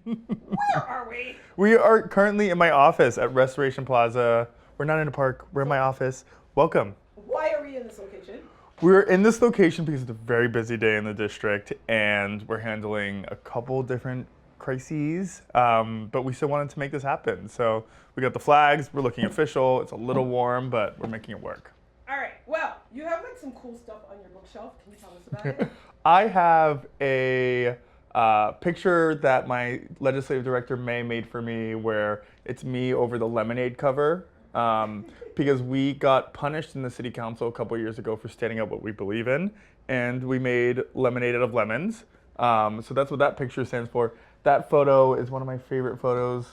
Where are we? We are currently in my office at Restoration Plaza. We're not in a park, we're in my office. Welcome. Why are we in this location? We're in this location because it's a very busy day in the district and we're handling a couple different crises, but we still wanted to make this happen. So we got the flags, we're looking official, it's a little warm, but we're making it work. All right, well, you have like some cool stuff on your bookshelf. Can you tell us about it? I have a picture that my legislative director May made for me where it's me over the lemonade cover because we got punished in the city council a couple years ago for standing up what we believe in, and we made lemonade out of lemons. So that's what that picture stands for. That photo is one of my favorite photos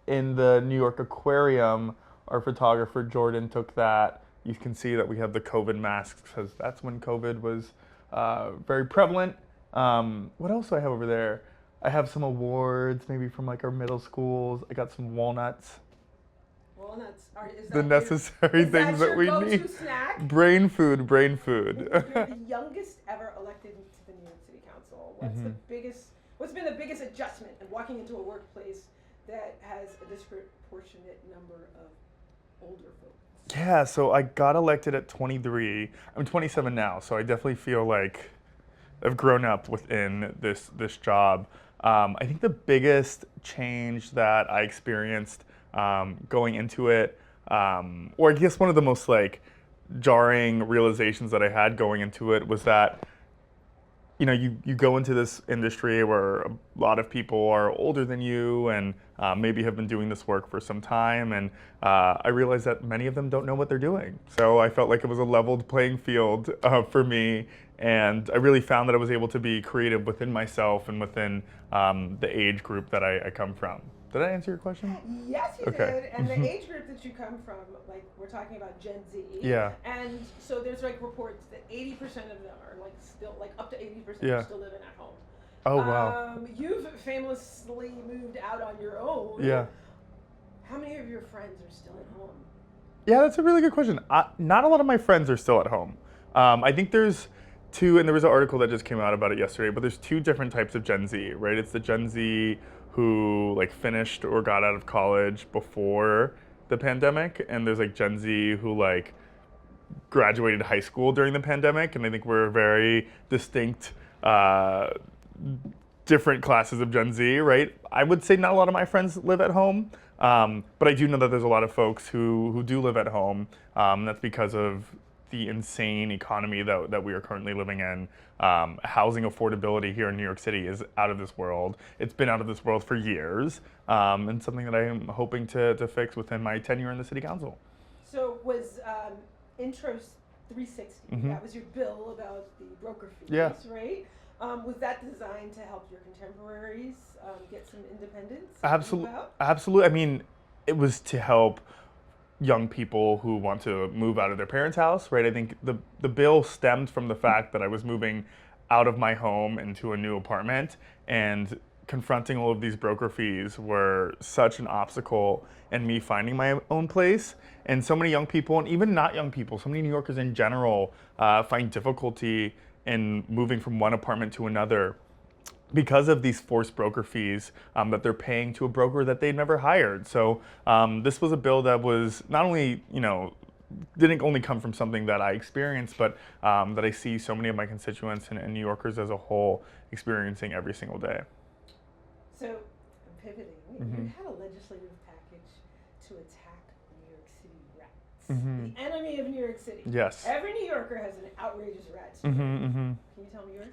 in the New York Aquarium. Our photographer Jordan took that. You can see that we have the COVID masks because that's when COVID was very prevalent. What else do I have over there? I have some awards, maybe from like our middle schools. I got some walnuts. Walnuts. Is The that necessary is things that we go-to need. snack? Brain food, brain food. You're the youngest ever elected to the New York City Council. What's been the biggest adjustment in walking into a workplace that has a disproportionate number of older folks? Yeah, so I got elected at 23. I'm 27 now, so I definitely feel like I've grown up within this job. I think the biggest change that I experienced going into it, or I guess one of the most like jarring realizations that I had going into it was that you go into this industry where a lot of people are older than you and maybe have been doing this work for some time, and I realized that many of them don't know what they're doing. So I felt like it was a leveled playing field for me, and I really found that I was able to be creative within myself and within the age group that I come from. Did I answer your question? Yes, you Okay. did. And the age group that you come from, like we're talking about Gen Z. Yeah. And so there's like reports that 80% of them are like still like up to 80% Yeah. are still living at home. Oh, wow. You've famously moved out on your own. Yeah. How many of your friends are still at home? Yeah, that's a really good question. Not a lot of my friends are still at home. I think there's two, and there was an article that just came out about it yesterday, but there's two different types of Gen Z, right? It's the Gen Z who like finished or got out of college before the pandemic, and there's like Gen Z who like graduated high school during the pandemic, and I think we're very distinct, different classes of Gen Z, right? I would say not a lot of my friends live at home, but I do know that there's a lot of folks who do live at home. That's because of the insane economy that we are currently living in. Housing affordability here in New York City is out of this world. It's been out of this world for years, and something that I am hoping to fix within my tenure in the city council. So was Intro 360, Mhm. that was your bill about the broker fees, Yeah. right? Was that designed to help your contemporaries get some independence? Absolutely. Move out? Absolutely. I mean, it was to help young people who want to move out of their parents' house, right? I think the bill stemmed from the fact that I was moving out of my home into a new apartment, and confronting all of these broker fees were such an obstacle in me finding my own place. And so many young people, and even not young people, so many New Yorkers in general, find difficulty in moving from one apartment to another because of these forced broker fees that they're paying to a broker that they'd never hired. So this was a bill that was not only, didn't only come from something that I experienced, but that I see so many of my constituents and New Yorkers as a whole experiencing every single day. So, I'm pivoting. Mhm. You had a legislative package to attack New York City rats. Mhm. The enemy of New York City. Yes. Every New Yorker has an outrageous rat story. Mm-hmm, mm-hmm. Can you tell me yours?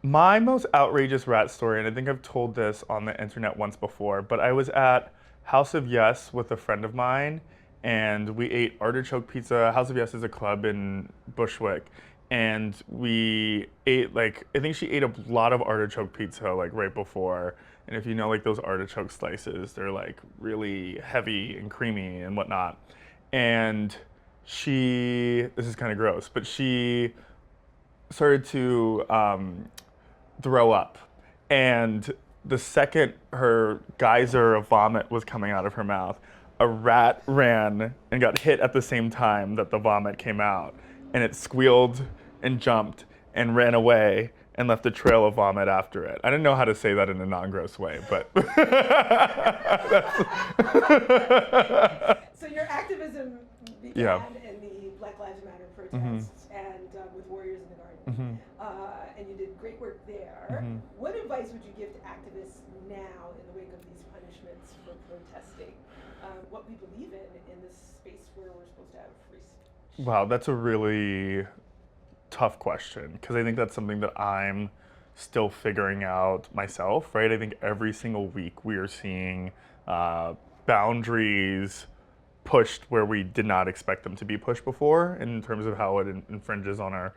My most outrageous rat story, and I think I've told this on the internet once before, but I was at House of Yes with a friend of mine, and we ate artichoke pizza. House of Yes is a club in Bushwick, and we ate I think she ate a lot of artichoke pizza like right before. And if you know like those artichoke slices, they're like really heavy and creamy and whatnot. And this is kind of gross, but she started to throw up. And the second her geyser of vomit was coming out of her mouth, a rat ran and got hit at the same time that the vomit came out. And it squealed and jumped and ran away. and left a trail of vomit after it. I didn't know how to say that in a non-gross way, but. So your activism began in the Black Lives Matter protests and with Warriors in the Garden, and you did great work there. What advice would you give to activists now in the wake of these punishments for protesting? What we believe in this space where we're supposed to have free speech? Wow, that's a really tough question, because I think that's something that I'm still figuring out myself, right? I think every single week we are seeing boundaries pushed where we did not expect them to be pushed before in terms of how it infringes on our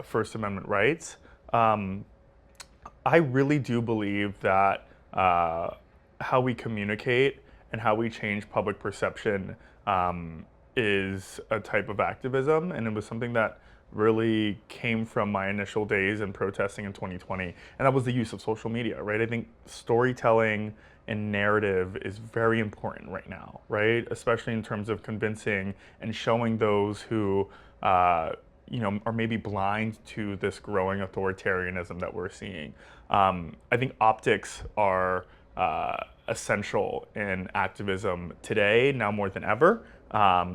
First Amendment rights. I really do believe that how we communicate and how we change public perception is a type of activism, and it was something that really came from my initial days in protesting in 2020, and that was the use of social media, right? I think storytelling and narrative is very important right now, right? Especially in terms of convincing and showing those who are maybe blind to this growing authoritarianism that we're seeing. I think optics are essential in activism today, now more than ever,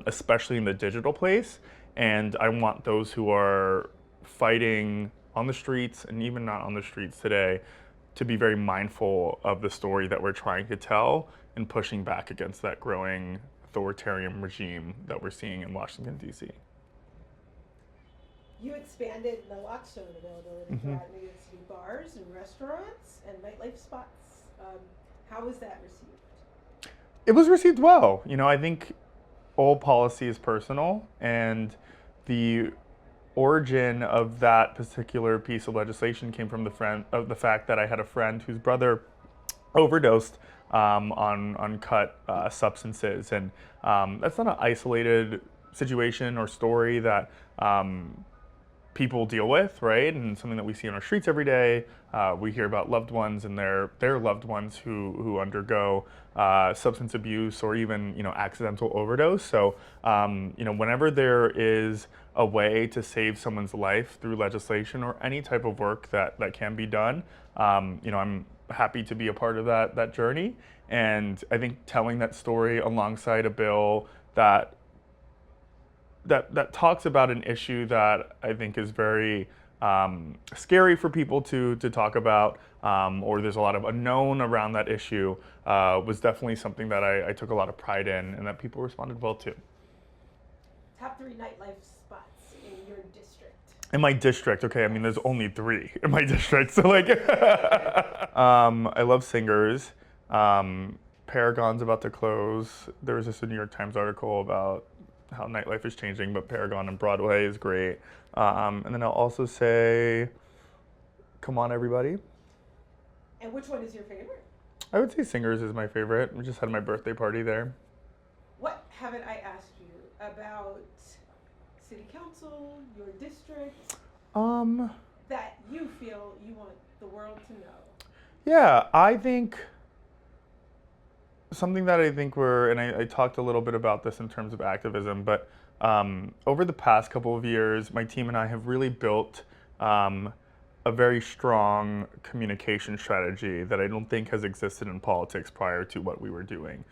especially in the digital place. And I want those who are fighting on the streets and even not on the streets today to be very mindful of the story that we're trying to tell and pushing back against that growing authoritarian regime that we're seeing in Washington, D.C. You expanded naloxone availability throughout New York City bars and restaurants and nightlife spots. How was that received? It was received well. I think all policy is personal, and the origin of that particular piece of legislation came from the fact that I had a friend whose brother overdosed on cut substances, and that's not an isolated situation or story that people deal with, right? And something that we see on our streets every day. We hear about loved ones and their loved ones who undergo substance abuse or even accidental overdose. So whenever there is a way to save someone's life through legislation or any type of work that can be done, I'm happy to be a part of that journey. And I think telling that story alongside a bill that talks about an issue that I think is very scary for people to talk about, or there's a lot of unknown around that issue, was definitely something that I took a lot of pride in and that people responded well to. Top 3 nightlife spots in your district. In my district, okay, I mean, there's only 3 in my district, so like, I love Singers. Paragon's about to close. There was just a New York Times article about how nightlife is changing, but Paragon and Broadway is great. And then I'll also say, Come On Everybody. And which one is your favorite? I would say Singers is my favorite. We just had my birthday party there. What haven't I asked you about city council, your district, that you feel you want the world to know? Yeah, I think something that I think and I talked a little bit about this in terms of activism, but over the past couple of years, my team and I have really built a very strong communication strategy that I don't think has existed in politics prior to what we were doing.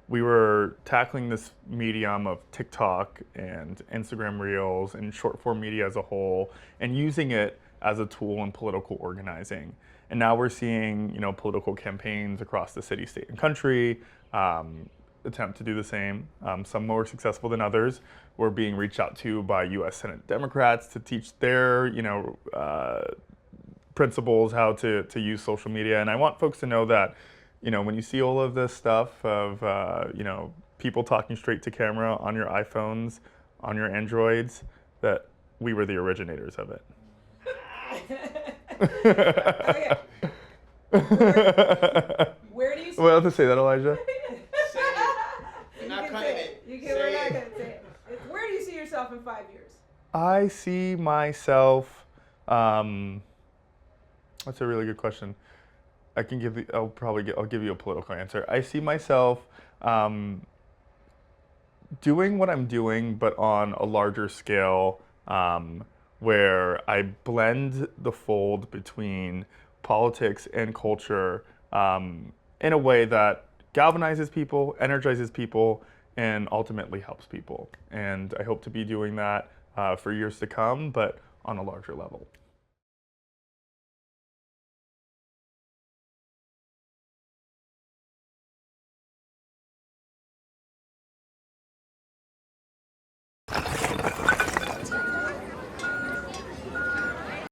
We were tackling this medium of TikTok and Instagram Reels and short form media as a whole, and using it as a tool in political organizing. And now we're seeing, political campaigns across the city, state, and country attempt to do the same. Some more successful than others. We're being reached out to by U.S. Senate Democrats to teach their, principals how to use social media. And I want folks to know that, when you see all of this stuff of, people talking straight to camera on your iPhones, on your Androids, that we were the originators of it. Okay. Where do you see? Well, to say that, Elijah. Say it. You're not cutting it. We're not gonna say it. Where do you see yourself in 5 years? I see myself. That's a really good question. I'll give you a political answer. I see myself doing what I'm doing, but on a larger scale, where I blend the fold between politics and culture in a way that galvanizes people, energizes people, and ultimately helps people. And I hope to be doing that for years to come, but on a larger level.